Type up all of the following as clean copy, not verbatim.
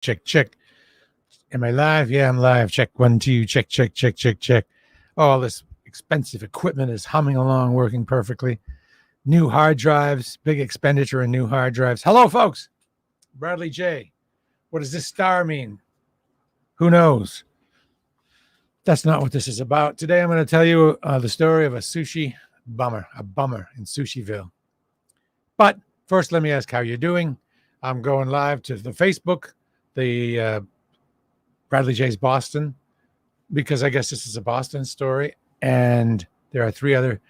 Check, check. Am I live? Yeah, I'm live. Check 1, 2. Check, check, check, check, check. All this expensive equipment is humming along, working perfectly. New hard drives, big expenditure in new hard drives. Hello, folks. Bradley J. What does this star mean? Who knows? That's not what this is about. Today, I'm going to tell you the story of a sushi bummer, a bummer in Sushiville. But first, let me ask how you're doing. I'm going live to the Facebook, the Bradley J's Boston, because I guess this is a Boston story. And there are 3 other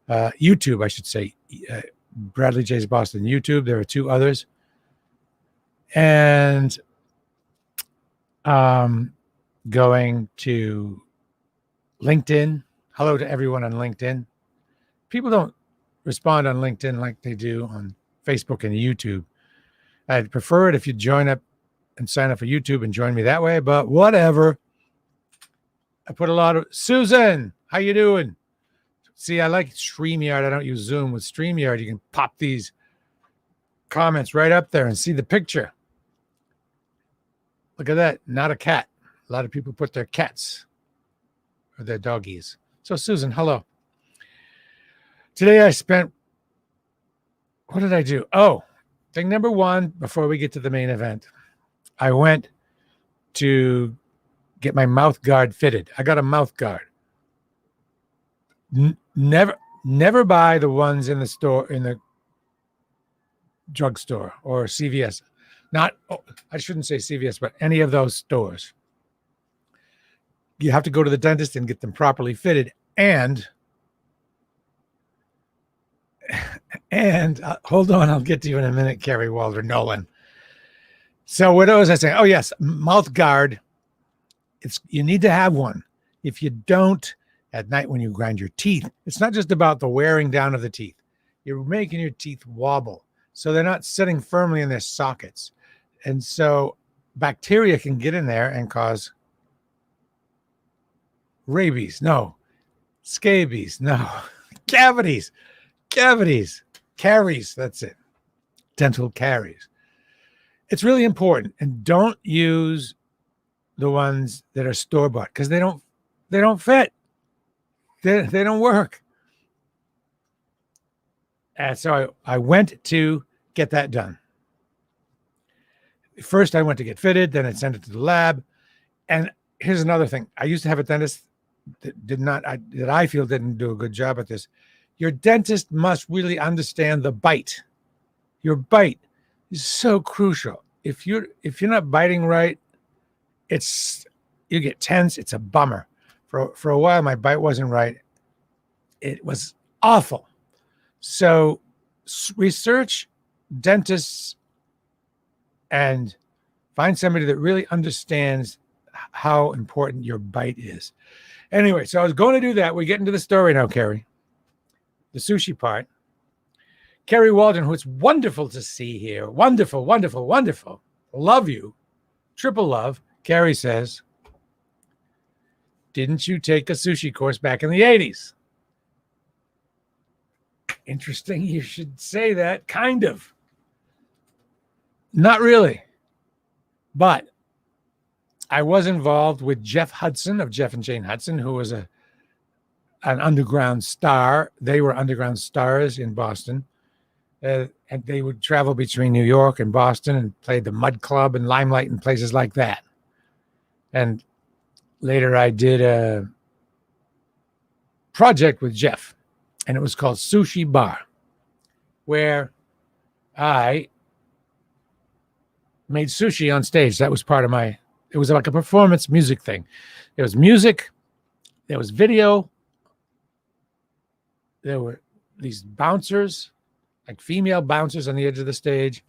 YouTube, I should say, Bradley J's Boston YouTube. There are 2 others. And going to LinkedIn. Hello to everyone on LinkedIn. People don't respond on LinkedIn like they do on Facebook and YouTube. I'd prefer it if you join up and sign up for YouTube and join me that way, but whatever. I put a lot of Susan, how you doing? See, I like StreamYard. I don't use Zoom. With StreamYard, you can pop these comments right up there and see the picture. Look at that. Not a cat. A lot of people put their cats or their doggies. So, Susan, hello. Today I spent, what did I do? Oh, thing number 1, before we get to the main event, I went to get my mouth guard fitted. I got a mouth guard. Never buy the ones in the store, in the drugstore or CVS. I shouldn't say CVS, but any of those stores. You have to go to the dentist and get them properly fitted. And hold on, I'll get to you in a minute, Kerry, Waldron, Nolan. So what was I saying? Oh, yes, mouth guard. You need to have one. If you don't, at night when you grind your teeth, it's not just about the wearing down of the teeth. You're making your teeth wobble, so they're not sitting firmly in their sockets. And so bacteria can get in there and cause rabies. No. Scabies. No. Cavities. Caries. That's it. Dental caries. It's really important. And don't use the ones that are store-bought because they don't fit. They don't work. And so I went to get that done. First, I went to get fitted. Then I sent it to the lab. And here's another thing. I used to have a dentist that I feel didn't do a good job at this. Your dentist must really understand the bite. Your bite is so crucial. If you're not biting right, you get tense. It's a bummer. For a while, my bite wasn't right. It was awful. So research dentists and find somebody that really understands how important your bite is. Anyway, so I was going to do that. We get into the story now, Kerry. The sushi part. Kerry Waldron, who it's wonderful to see here. Wonderful, wonderful, wonderful. Love you. Triple love. Kerry says, didn't you take a sushi course back in the 80s? Interesting. You should say that. Kind of. Not really. But I was involved with Jeff Hudson of Jeff and Jane Hudson, who was an underground star. They were underground stars in Boston. And they would travel between New York and Boston and play the Mud Club and Limelight and places like that. And later I did a project with Jeff, and it was called Sushi Bar, where I made sushi on stage. That was part of it was like a performance music thing. There was music, there was video, there were these bouncers, like female bouncers on the edge of the stage.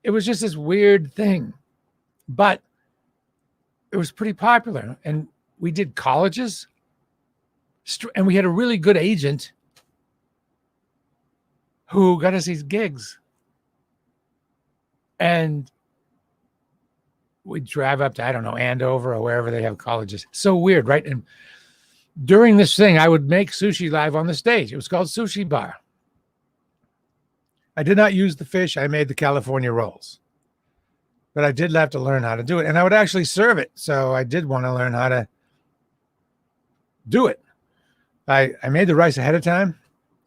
It was just this weird thing, but it was pretty popular. And we did colleges, and we had a really good agent who got us these gigs. And we'd drive up to, I don't know, Andover or wherever they have colleges. So weird, right? And during this thing, I would make sushi live on the stage. It was called Sushi Bar. I did not use the fish. I made the California rolls. but I did have to learn how to do it. And I would actually serve it. So I did want to learn how to do it. I made the rice ahead of time,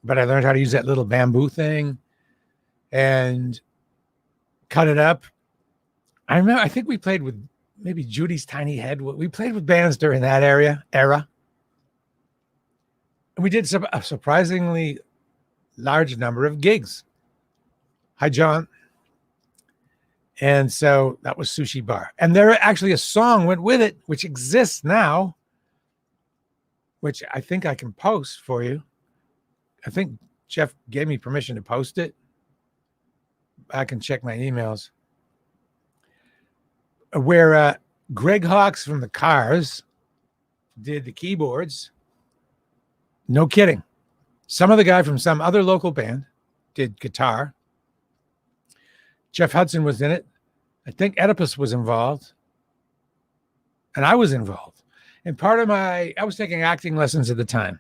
but I learned how to use that little bamboo thing and cut it up. I think we played with maybe Judy's Tiny Head. We played with bands during that era. And we did a surprisingly large number of gigs. Hi, John. And so that was Sushi Bar. And there actually a song went with it, which exists now, which I think I can post for you. I think Jeff gave me permission to post it. I can check my emails. Where Greg Hawkes from the Cars did the keyboards. No kidding. Some other guy from some other local band did guitar. Jeff Hudson was in it. I think Oedipus was involved. And I was involved. And part of I was taking acting lessons at the time.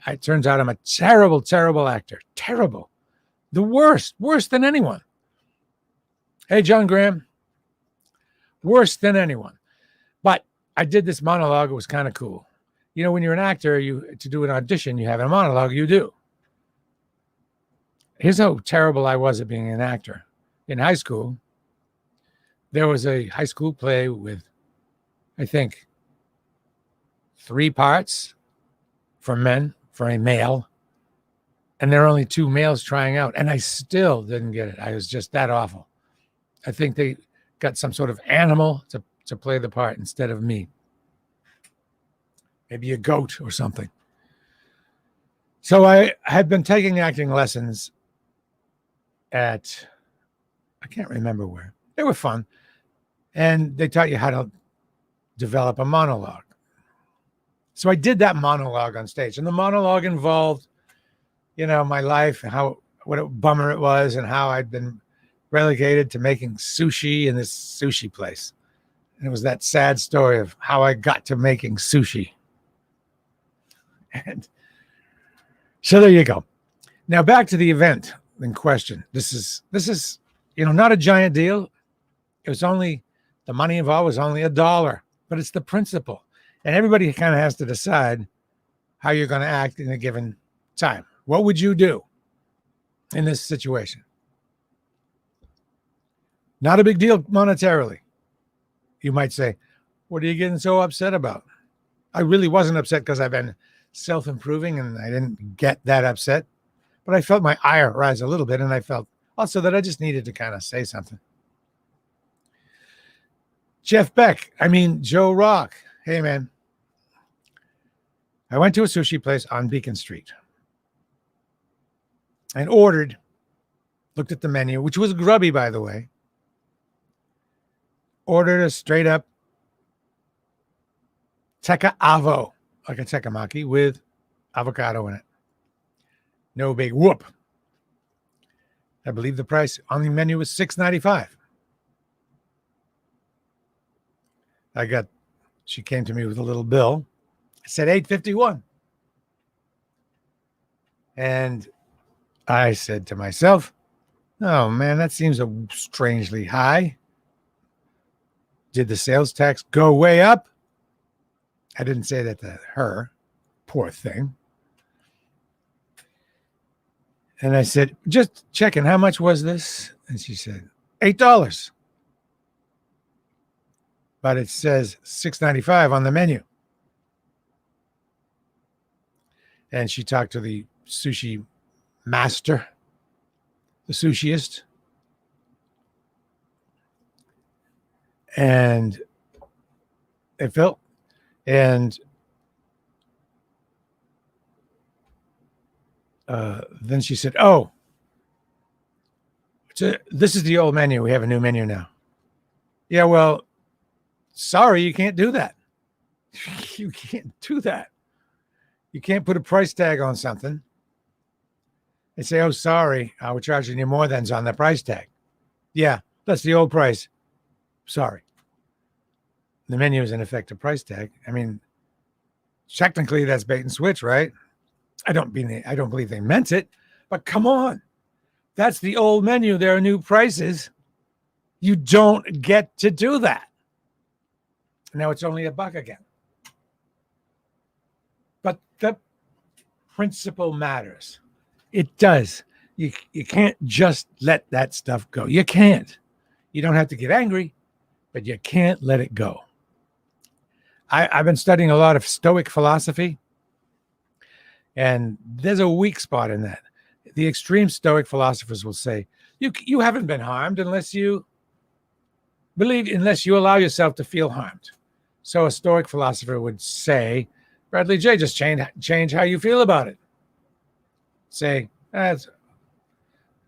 It turns out I'm a terrible, terrible actor. Terrible. The worst. Worse than anyone. Hey, John Graham. Worse than anyone. But I did this monologue. It was kind of cool. You know, when you're an actor, to do an audition, you have a monologue, you do. Here's how terrible I was at being an actor. In high school, there was a high school play with, I think, 3 parts for men, for a male, and there are only 2 males trying out, and I still didn't get it. I was just that awful. I think they got some sort of animal to play the part instead of me. Maybe a goat or something. So I had been taking acting lessons at, I can't remember where. They were fun. And they taught you how to develop a monologue. So I did that monologue on stage. And the monologue involved, you know, my life, and what a bummer it was, and how I'd been relegated to making sushi in this sushi place. And it was that sad story of how I got to making sushi. And so there you go. Now back to the event in question. This is, you know, not a giant deal. It was only, the money involved was only $1, but it's the principle. And everybody kind of has to decide how you're going to act in a given time. What would you do in this situation? Not a big deal monetarily. You might say, what are you getting so upset about? I really wasn't upset because I've been self-improving and I didn't get that upset, but I felt my ire rise a little bit, and I felt also that I just needed to kind of say something. Joe Rock. Hey, man. I went to a sushi place on Beacon Street and looked at the menu, which was grubby, by the way. Ordered a straight up Tekka Avo, like a tekkemaki with avocado in it. No big whoop. I believe the price on the menu was $6.95. She came to me with a little bill. I said $8.51. And I said to myself, oh man, that seems strangely high. Did the sales tax go way up? I didn't say that to her. Poor thing. And I said, just checking, how much was this? And she said, $8. But it says $6.95 on the menu. And she talked to the sushi master, the sushiist. And it felt, and then she said, oh, this is the old menu. We have a new menu now. Yeah, well, sorry, you can't do that. You can't do that. You can't put a price tag on something and say, oh, sorry, we're charging you more than's on the price tag. Yeah, that's the old price. Sorry. The menu is in effect a price tag. I mean, technically that's bait and switch, right? I don't believe they meant it, but come on. That's the old menu. There are new prices. You don't get to do that. Now it's only $1 again. But the principle matters. It does. You can't just let that stuff go. You can't. You don't have to get angry, but you can't let it go. I've been studying a lot of Stoic philosophy, and there's a weak spot in that. The extreme Stoic philosophers will say, you haven't been harmed unless you allow yourself to feel harmed. So a Stoic philosopher would say, Bradley J., just change how you feel about it. Say,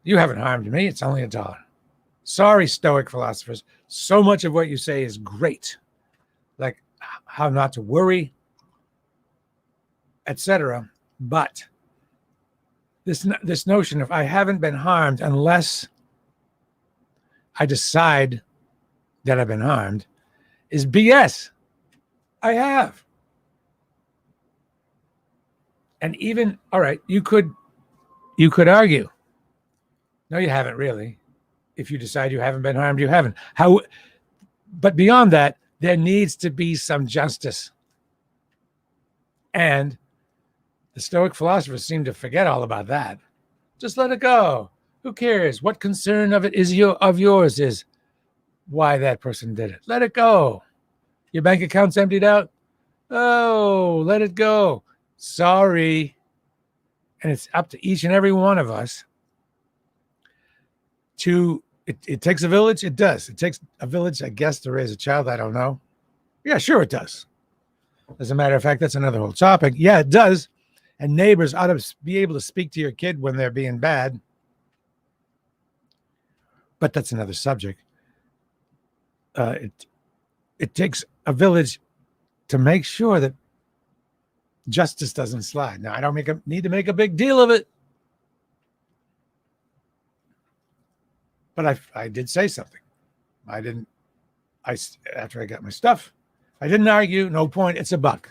you haven't harmed me. It's only $1. Sorry, Stoic philosophers. So much of what you say is great. Like how not to worry, etc. But this notion of I haven't been harmed unless I decide that I've been harmed is BS. I have. And even, all right, you could argue. No, you haven't really. If you decide you haven't been harmed, you haven't. But beyond that, there needs to be some justice. And the Stoic philosophers seem to forget all about that. Just let it go. Who cares? What concern of yours is why that person did it? Let it go. Your bank account's emptied out? Oh, let it go. Sorry. And it's up to each and every one of us it takes a village. It does. It takes a village, I guess, to raise a child. I don't know. Yeah, sure it does. As a matter of fact, that's another whole topic. Yeah, it does. And neighbors ought to be able to speak to your kid when they're being bad. But that's another subject. It takes a village to make sure that justice doesn't slide. Now, I don't need to make a big deal of it. But I did say something. After I got my stuff, I didn't argue. No point. It's $1.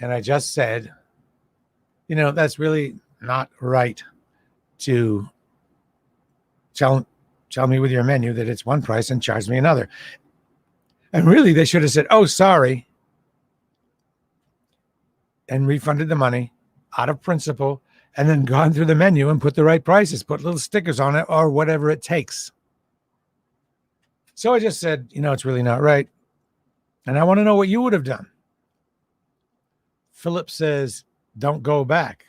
And I just said, that's really not right to tell me with your menu that it's one price and charge me another. And really, they should have said, oh, sorry, and refunded the money out of principle, and then gone through the menu and put the right prices, put little stickers on it or whatever it takes. So I just said, it's really not right. And I want to know what you would have done. Philip says, don't go back.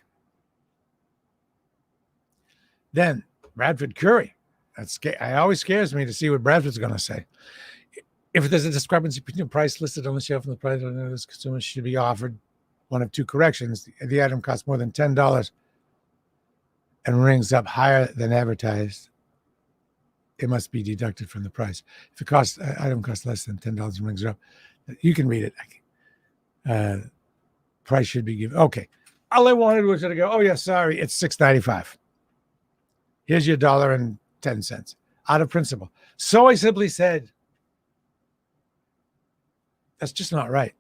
Then Bradford Curry. It always scares me to see what Bradford's going to say. If there's a discrepancy between the price listed on the shelf and the price on the consumer should be offered one of two corrections. The item costs more than $10 and rings up higher than advertised. It must be deducted from the price. If item costs less than $10 and rings up, you can read it. Price should be given. Okay. All I wanted was to go, oh yeah, sorry, it's $6.95. Here's your $1.10 out of principle. So I simply said, that's just not right.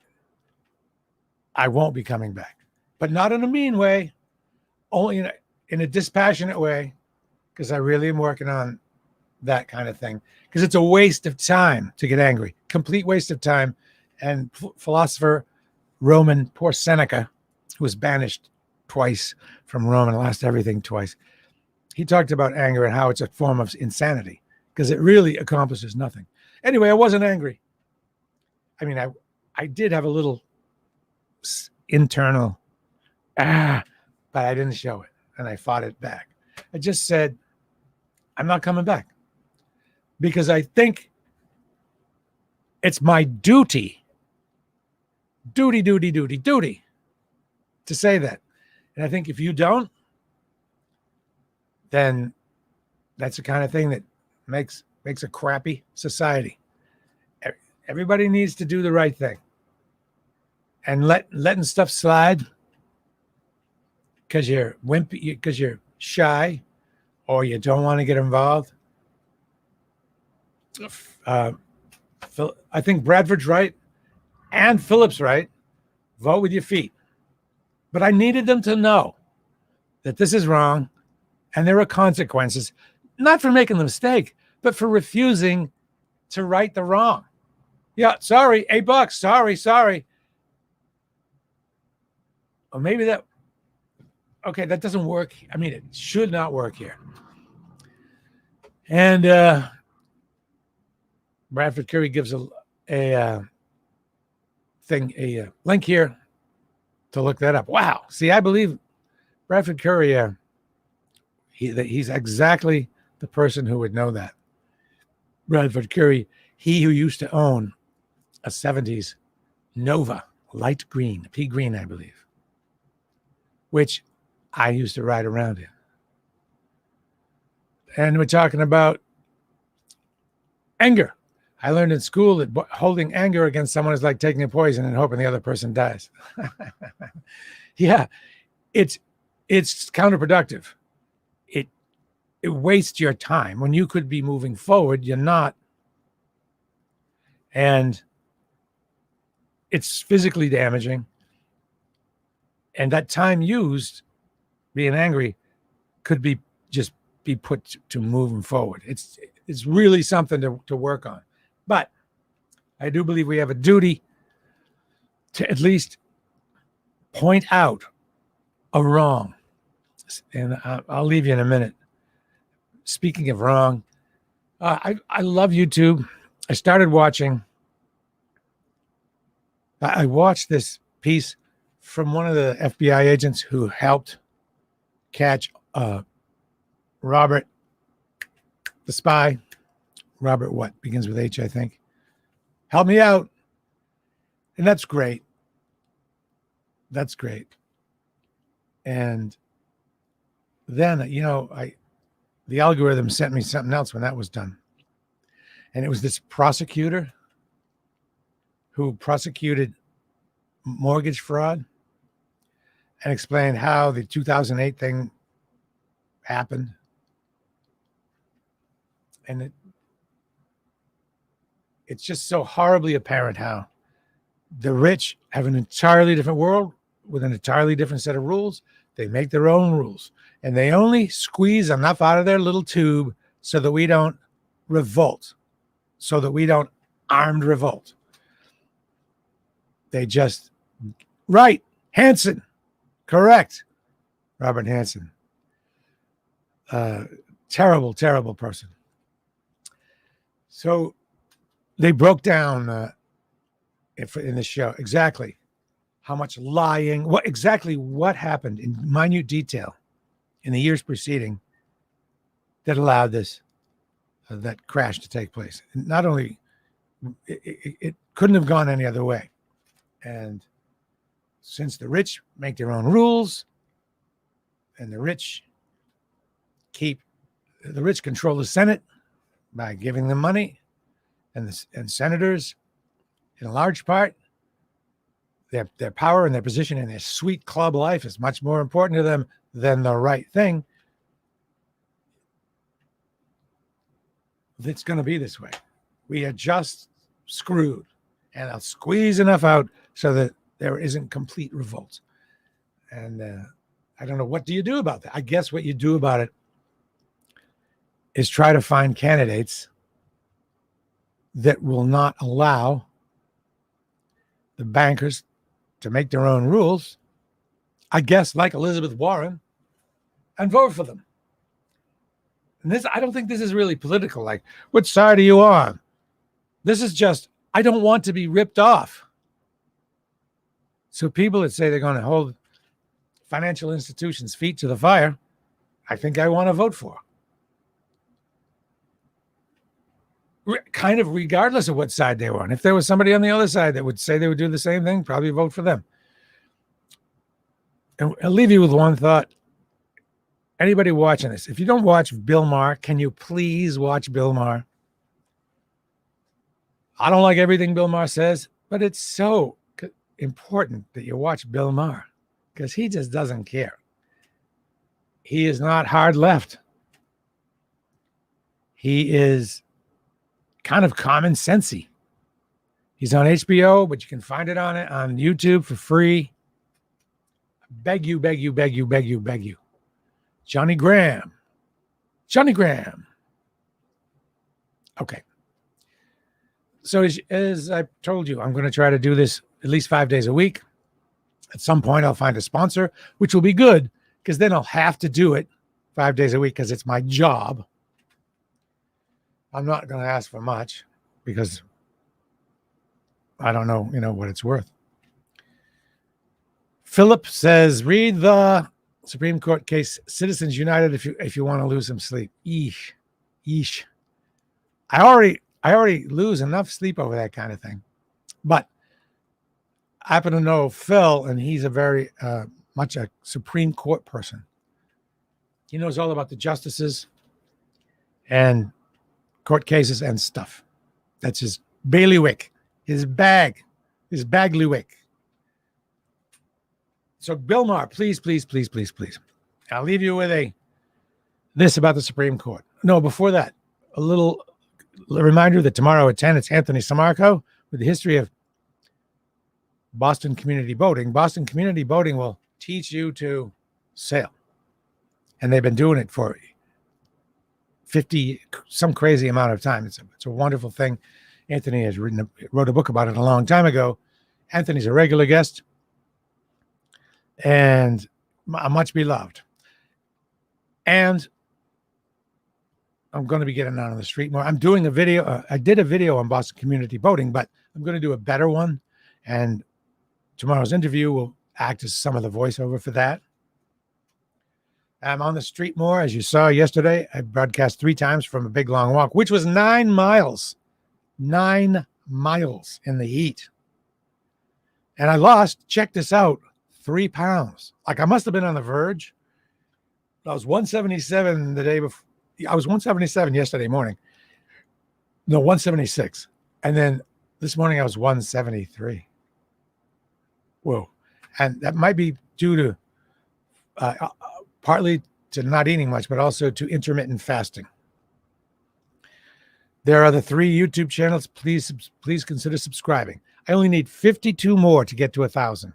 I won't be coming back, but not in a mean way, only in a dispassionate way, because I really am working on that kind of thing, because it's a waste of time to get angry, complete waste of time. And philosopher Roman, poor Seneca, who was banished twice from Rome and lost everything twice, he talked about anger and how it's a form of insanity because it really accomplishes nothing. Anyway, I wasn't angry. I mean, I did have a little internal, but I didn't show it, and I fought it back. I just said, I'm not coming back because I think it's my duty to say that. And I think if you don't, then that's the kind of thing that makes a crappy society. Everybody needs to do the right thing. And letting stuff slide because you're wimpy, because you're shy, or you don't want to get involved. I think Bradford's right and Philip's right. Vote with your feet. But I needed them to know that this is wrong and there are consequences, not for making the mistake, but for refusing to right the wrong. Yeah, sorry, $8. Sorry. Or maybe that, okay, that doesn't work. I mean, it should not work here. And Bradford Kerry gives a link here to look that up. Wow. See, I believe Bradford Kerry, he's exactly the person who would know that. Bradford Kerry, he who used to own a 70s Nova, light green, pea green, I believe, which I used to ride around in. And we're talking about anger. I learned in school that holding anger against someone is like taking a poison and hoping the other person dies. Yeah, it's counterproductive. It wastes your time. When you could be moving forward, you're not. And it's physically damaging. And that time used being angry could be put to moving forward. It's really something to work on. But I do believe we have a duty to at least point out a wrong. And I'll leave you in a minute. Speaking of wrong, I love YouTube. I started watching. I watched this piece from one of the FBI agents who helped catch Robert, the spy. Robert what? Begins with H, I think. Help me out. And that's great. That's great. And then, the algorithm sent me something else when that was done. And it was this prosecutor who prosecuted mortgage fraud and explained how the 2008 thing happened. And it's just so horribly apparent how the rich have an entirely different world with an entirely different set of rules. They make their own rules, and they only squeeze enough out of their little tube so that we don't revolt, so that we don't armed revolt. They just, right, Hansen, correct, Robert Hansen. Terrible, terrible person. So they broke down in the show exactly how much lying, what happened in minute detail in the years preceding that allowed that crash to take place. And not only, it couldn't have gone any other way. And since the rich make their own rules and the rich control the Senate by giving them money, and senators, in a large part, their power and their position in their sweet club life is much more important to them than the right thing. It's going to be this way. We are just screwed, and I'll squeeze enough out so that there isn't complete revolt. And I don't know, what do you do about that? I guess what you do about it is try to find candidates that will not allow the bankers to make their own rules, I guess, like Elizabeth Warren, and vote for them. And I don't think this is really political. Like, which side are you on? This is just, I don't want to be ripped off. So people that say they're going to hold financial institutions' feet to the fire, I think I want to vote for. Kind of regardless of what side they were on. If there was somebody on the other side that would say they would do the same thing, probably vote for them. And I'll leave you with one thought. Anybody watching this, if you don't watch Bill Maher, can you please watch Bill Maher? I don't like everything Bill Maher says, but it's so important that you watch Bill Maher because he just doesn't care. He is not hard left. He is kind of common sensey. He's on HBO, but you can find it on YouTube for free. Beg you. Johnny Graham. Okay. So as I told you, I'm going to try to do this at least 5 days a week. At some point, I'll find a sponsor, which will be good because then I'll have to do it 5 days a week because it's my job. I'm not going to ask for much because I don't know, what it's worth. Philip says, read the Supreme Court case, Citizens United, if you want to lose some sleep. Yeesh. I already lose enough sleep over that kind of thing. But I happen to know Phil, and he's a very much a Supreme Court person. He knows all about the justices and court cases and stuff. That's his bailiwick, his bagliwick. So Bill Maher, please. I'll leave you with this about the Supreme Court. No, before that, a little reminder that tomorrow at 10, it's Anthony Samarco with the history of Boston community boating. Boston community boating will teach you to sail. And they've been doing it for 50, some crazy amount of time. It's a wonderful thing. Anthony wrote a book about it a long time ago. Anthony's a regular guest and much beloved. And I'm going to be getting out on the street more. I'm doing a video. I did a video on Boston community boating, but I'm going to do a better one. And tomorrow's interview will act as some of the voiceover for that. I'm on the street more. As you saw yesterday, I broadcast 3 times from a big long walk, which was 9 miles. 9 miles in the heat. And I lost, check this out, 3 pounds. Like I must have been on the verge. I was 177 the day before. I was 177 yesterday morning. No, 176. And then this morning I was 173. Whoa. And that might be due to partly to not eating much, but also to intermittent fasting. There are the 3 YouTube channels. Please consider subscribing. I only need 52 more to get to 1,000.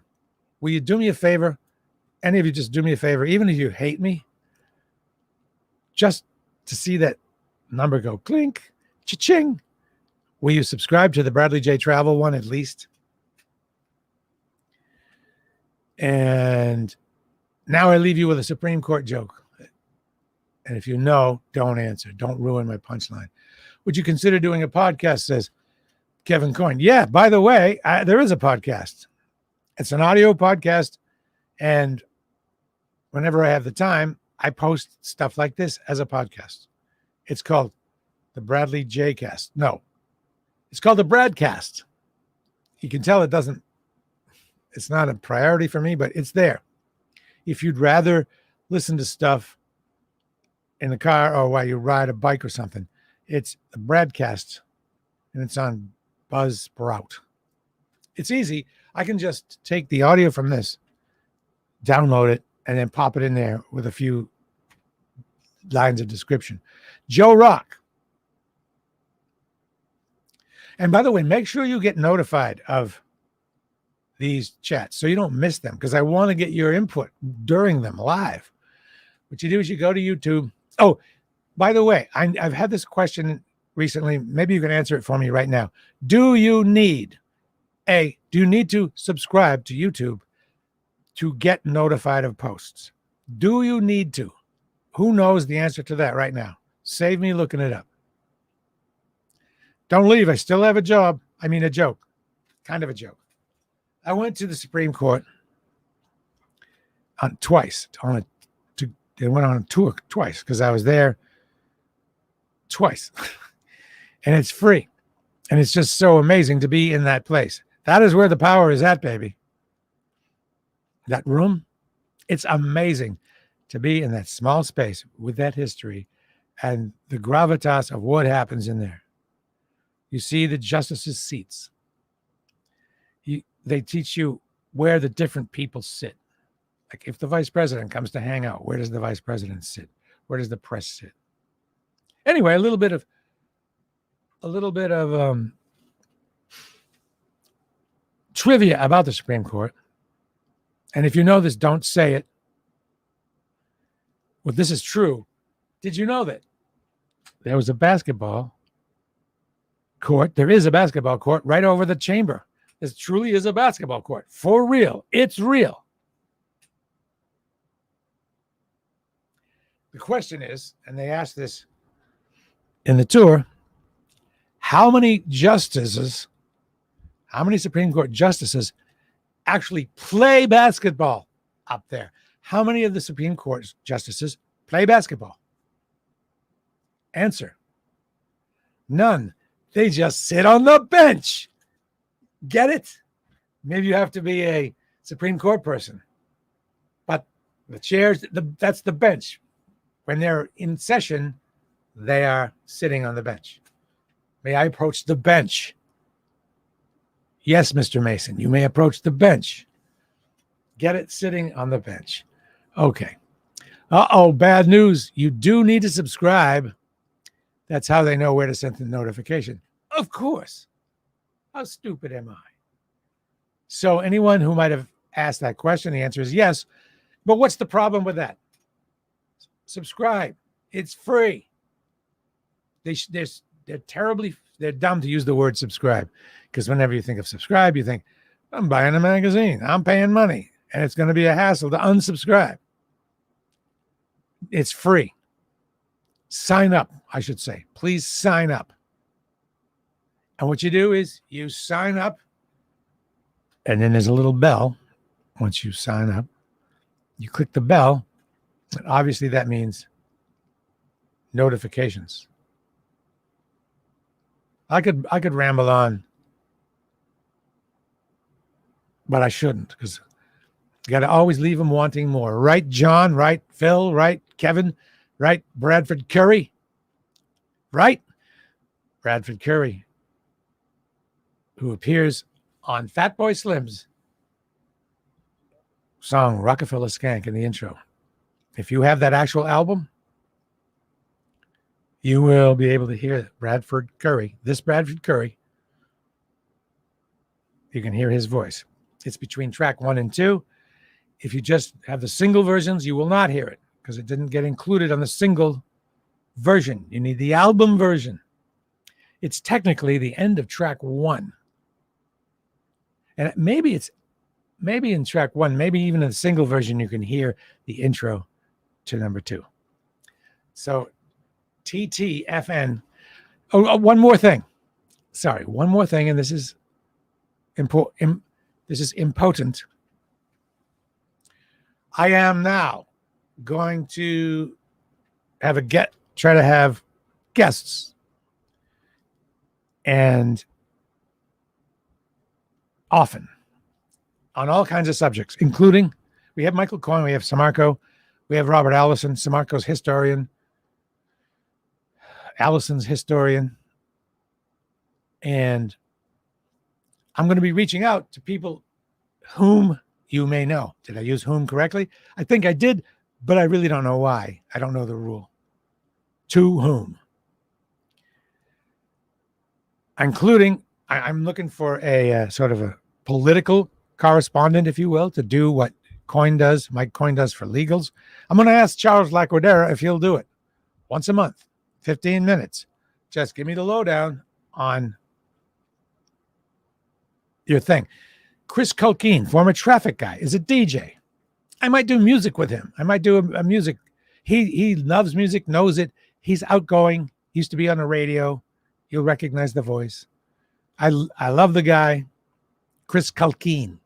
Will you do me a favor? Any of you just do me a favor, even if you hate me, just to see that number go clink, cha-ching. Will you subscribe to the Bradley J. Travel one at least? And now I leave you with a Supreme Court joke. And if you know, don't answer. Don't ruin my punchline. Would you consider doing a podcast, says Kevin Coyne. Yeah, by the way, there is a podcast. It's an audio podcast. And whenever I have the time, I post stuff like this as a podcast. It's called the Bradley J Cast. No, it's called the Bradcast. You can tell it's not a priority for me, but it's there. If you'd rather listen to stuff in the car or while you ride a bike or something, it's the Bradcast, and it's on Buzzsprout. It's easy. I can just take the audio from this, download it, and then pop it in there with a few lines of description. Joe Rock. And by the way, make sure you get notified of these chats so you don't miss them, because I want to get your input during them live. What you do is you go to YouTube. Oh, by the way, I've had this question recently. Maybe you can answer it for me right now. Do you need to subscribe to YouTube to get notified of posts? Do you need to? Who knows the answer to that right now? Save me looking it up. Don't leave. I still have a job. I mean, a joke. Kind of a joke. I went to the Supreme Court twice. They went on a tour twice because I was there twice. And it's free. And it's just so amazing to be in that place. That is where the power is at, baby. That room. It's amazing to be in that small space with that history and the gravitas of what happens in there. You see the justices' seats. They teach you where the different people sit. Like if the vice president comes to hang out, where does the vice president sit? Where does the press sit? Anyway, a little bit of trivia about the Supreme Court. And if you know this, don't say it. Well, this is true. Did you know that there was a basketball court. There is a basketball court right over the chamber. This truly is a basketball court. For real. It's real. The question is, and they asked this in the tour, how many Supreme Court justices actually play basketball up there? How many of the Supreme Court justices play basketball? Answer: none. They just sit on the bench. Get it? Maybe you have to be a Supreme Court person. But the chairs, that's the bench. When they're in session, they are sitting on the bench. May I approach the bench? Yes, Mr. Mason, you may approach the bench. Get it? Sitting on the bench. Okay. Uh-oh, bad news. You do need to subscribe. That's how they know where to send the notification. Of course. How stupid am I? So anyone who might have asked that question, the answer is yes. But what's the problem with that? Subscribe. It's free. They're dumb to use the word subscribe, because whenever you think of subscribe, you think, I'm buying a magazine, I'm paying money, and it's going to be a hassle to unsubscribe. It's free. Sign up, I should say. Please sign up. And what you do is you sign up, and then there's a little bell. Once you sign up, you click the bell. And obviously, that means notifications. I could ramble on, but I shouldn't, because you got to always leave them wanting more. Right, John? Right, Phil? Right, Kevin? Right, Bradford Kerry? Right? Bradford Kerry, who appears on Fatboy Slim's song Rockefeller Skank in the intro. If you have that actual album, you will be able to hear Bradford Kerry, this Bradford Kerry. You can hear his voice. It's between track 1 and 2. If you just have the single versions, you will not hear it, because it didn't get included on the single version. You need the album version. It's technically the end of track 1. And maybe in track 1, maybe even in the single version, you can hear the intro to number 2. So TTFN. One more thing. Sorry, one more thing, and this is important. This is impotent. I am now going to try to have guests, and often on all kinds of subjects, including we have Michael Coyne, we have Samarco, we have Robert Allison, Samarco's historian, Allison's historian, and I'm going to be reaching out to people whom you may know. Did I use whom correctly? I think I did, but I really don't know why. I don't know the rule. To whom? Including, I'm looking for a sort of a political correspondent, if you will, to do what Mike Coyne does for legals. I'm going to ask Charles Laquadera if he'll do it once a month, 15 minutes. Just give me the lowdown on your thing. Chris Culkeen, former traffic guy, is a DJ. I might do music with him. I might do a music. He loves music, knows it. He's outgoing. Used to be on the radio. You'll recognize the voice. I love the guy, Chris Culkeen.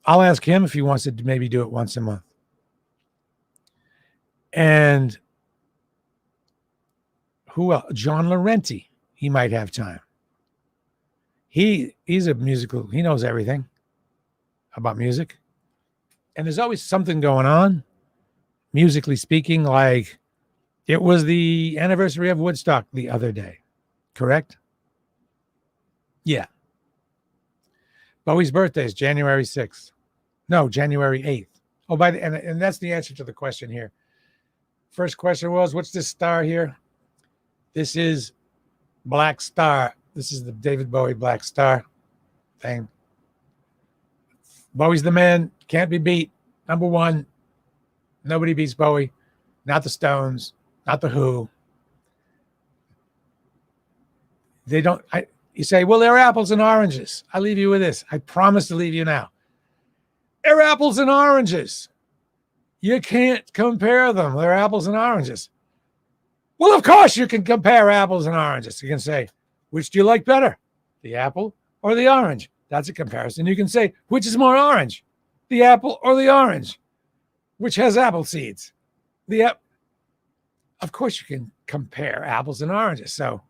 I'll ask him if he wants to maybe do it once a month. And who else? John Laurenti. He might have time. He's a musical. He knows everything about music. And there's always something going on, musically speaking, like it was the anniversary of Woodstock the other day. Correct? Yeah. Bowie's birthday is January 6th. No, January 8th. Oh, and that's the answer to the question here. First question was, what's this star here? This is Black Star. This is the David Bowie Black Star thing. Bowie's the man. Can't be beat. Number one. Nobody beats Bowie. Not the Stones. Not the Who. They don't. You say, well, they're apples and oranges. I leave you with this. I promise to leave you now. They're apples and oranges. You can't compare them. They're apples and oranges. Well, of course you can compare apples and oranges. You can say, which do you like better, the apple or the orange? That's a comparison. You can say, which is more orange, the apple or the orange? Which has apple seeds? Of course you can compare apples and oranges. So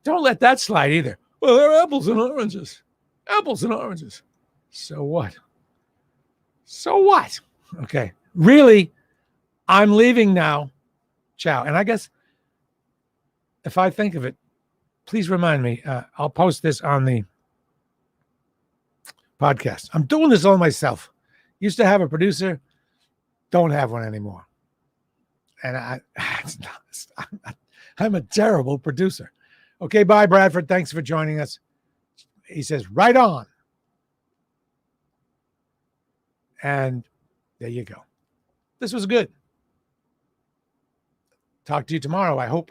don't let that slide either. Well, they're apples and oranges. Apples and oranges. So what? So what? Okay. Really, I'm leaving now. Ciao. And I guess if I think of it, please remind me. I'll post this on the podcast. I'm doing this all myself. Used to have a producer. Don't have one anymore. And I'm a terrible producer. Okay, bye, Bradford. Thanks for joining us. He says, right on. And there you go. This was good. Talk to you tomorrow, I hope.